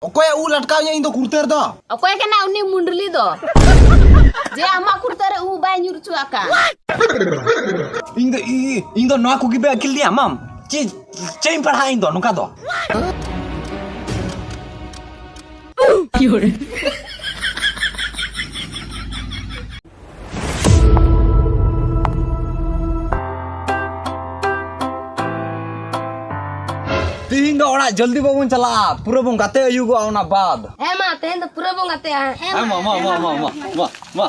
ओकोय उ लटकावnya इन दो कुर्तेर दो ओकोय कना उनी मुंडली दो जे आमा कुर्तेर उ बाय nyurcu aka इन दो नोआ कुगी बे अकिल दिया माम चें पढ़ा इन दो नुका दो तीन दो ओड़ा जल्दी बाबून चला पूरा बन गाते अयुगो आवना बाद हे मा तेन तो पूरा बन गाते हे मा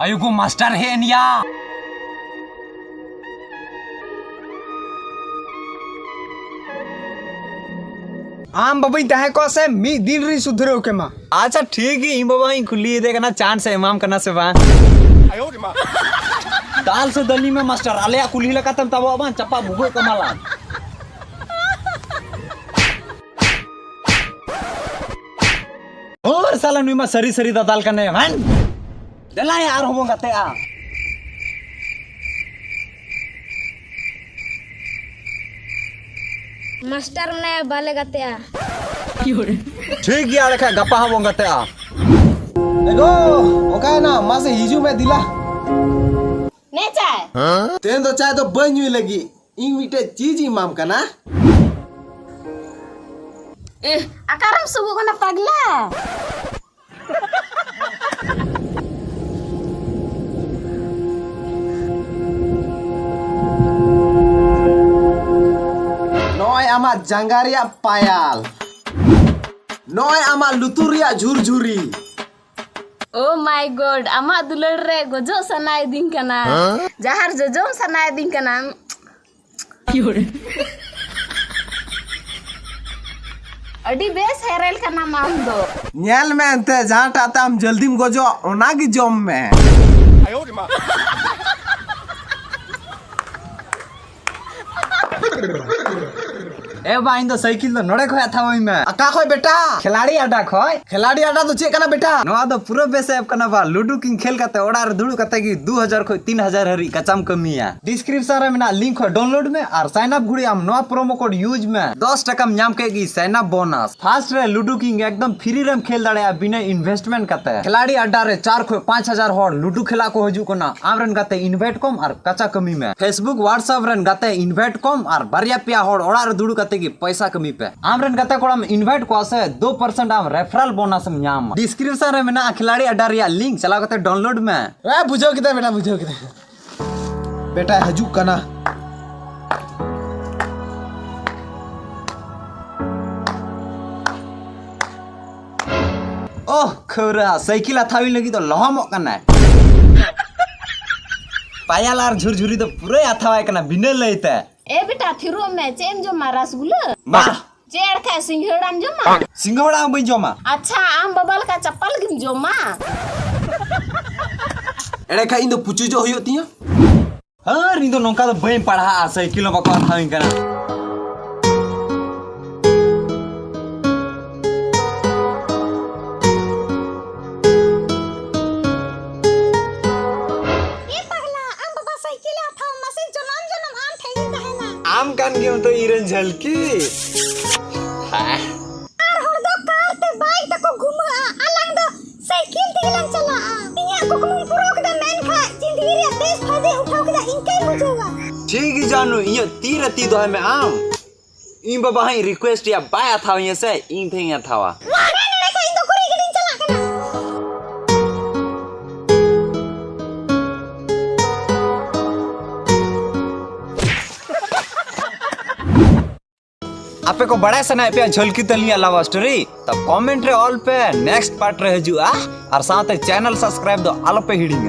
अयुगो मास्टर है निया आम बाबा तहे को से मी दिन री सुधरे ओके मा अच्छा ठीक है बाबा खुली दे करना चांस है इमाम करना से बा दाल से दली में मास्टर आले कुली लगा तम तब बा चप्पा भुगो कमाला और साला नुमा सरी सरी दाल करने वन दला यार हो गाते आ मास्टर ने बाले गाते आ ठीक है रखा गप्पा हो गाते आ एगो ओका ना मासे हिजू में दिला ने चाय तेन तो चाय तो बन लगी इन मिटे चीज इमाम का ना akarem subuh kena pagla Noy ama janggaria payal Noy ama luturia झुरझुरी Oh my god ama dulur re gojo sanai din kana jahar jojom sanai din kana अडी बेस हेरल का नाम आम दो न्याल में अंते जहाँ टाता हम जल्दी में गोजो ओनागी जोम में ए भाई तो साइकिल तो नोड़े खोया था वही में अका खोय बेटा खिलाड़ी अड्डा तो चेक करना बेटा नवा तो पूरा बेस ऐप करना बा लूडो किंग खेल करते ओड़ा दुड़ू करते की 2000 खोय 3000 हरी कचम कमी है डिस्क्रिप्शन में ना लिंक हो डाउनलोड में और साइन अप घुड़ी हम नवा प्रोमो कोड यूज में 10 टका में नाम के साइन अप बोनस फास्ट रे लूडो किंग एकदम फ्री रेम खेल दाड़े बिना इन्वेस्टमेंट करते खिलाड़ी अड्डा रे 4 खोय 5000 होड़ लूडो खेला को हजू को ना आमरन गाते इन्वेट कम और कच्चा कमी में फेसबुक व्हाट्सएप रन गाते इन्वेट कम और बारिया पिया होड़ ओड़ा दुड़ू करते की पैसा कमी पे आमरन गाते को हम इन्वाइट को से 2% आम रेफरल बोनस में नाम डिस्क्रिप्शन रे मेना खिलाड़ी अड्डा रिया लिंक चला करते डाउनलोड में ए बुझो किते बेटा हजू कना ओह खोरा साइकिल अथावी लगी तो लहमो कना पायाल और झुरझुरी तो पूरे अथावा कना बिना लेते ए बेटा थिरो में चेन जो मा रसगुल्ला बा चेड़ का सिंघड़ा जो मा सिंघड़ा बई जो मा अच्छा आम बबल का चप्पल गिन जो मा एड़े का इन दो पुचु जो होयो तिया हां इन दो नोका तो बई पढ़ा साइकिल में बकवा थाई कना आम कान के तो इरन झलकी हां हर दो कार ते बाइक तक घुमा अलंग दो साइकिल ते गिलन चला इया को कुम पुरोक द मैन खा जिंदगी रे बेस फायदे उठाओ के इनके मुझेगा ठीक ही जानू इया तीरती दो में आम इन बाबा ही रिक्वेस्ट या बाया था ये से इन थे या थावा आपे को बड़ा सना पे झलकी तलिया लावा स्टोरी तब कमेंट रे ऑल पे नेक्स्ट पार्ट रे हजुआ और साथ चैनल सब्सक्राइब दो आल पे हिडिंग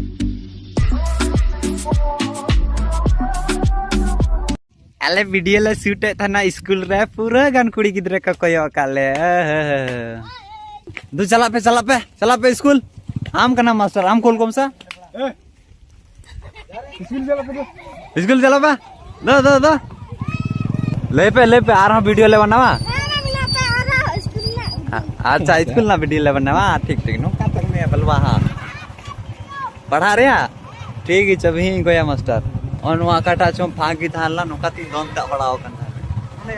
अले वीडियो ले शूट थाना स्कूल रे पूरा गान कुड़ी गिद्रे का कोयो काले दू चला पे स्कूल आम का नाम मास्टर आम खोल कौन सा स्कूल चलो बा दो ले पे आ रहा वीडियो ले बनावा अच्छा स्कूल ना वीडियो ले बनावा ठीक नो का तक में बलवा हां पढ़ा रे ठीक है चबही गोया मास्टर और वहां काटा छो फांकी धानला नोका ती दोन ता बड़ाओ कन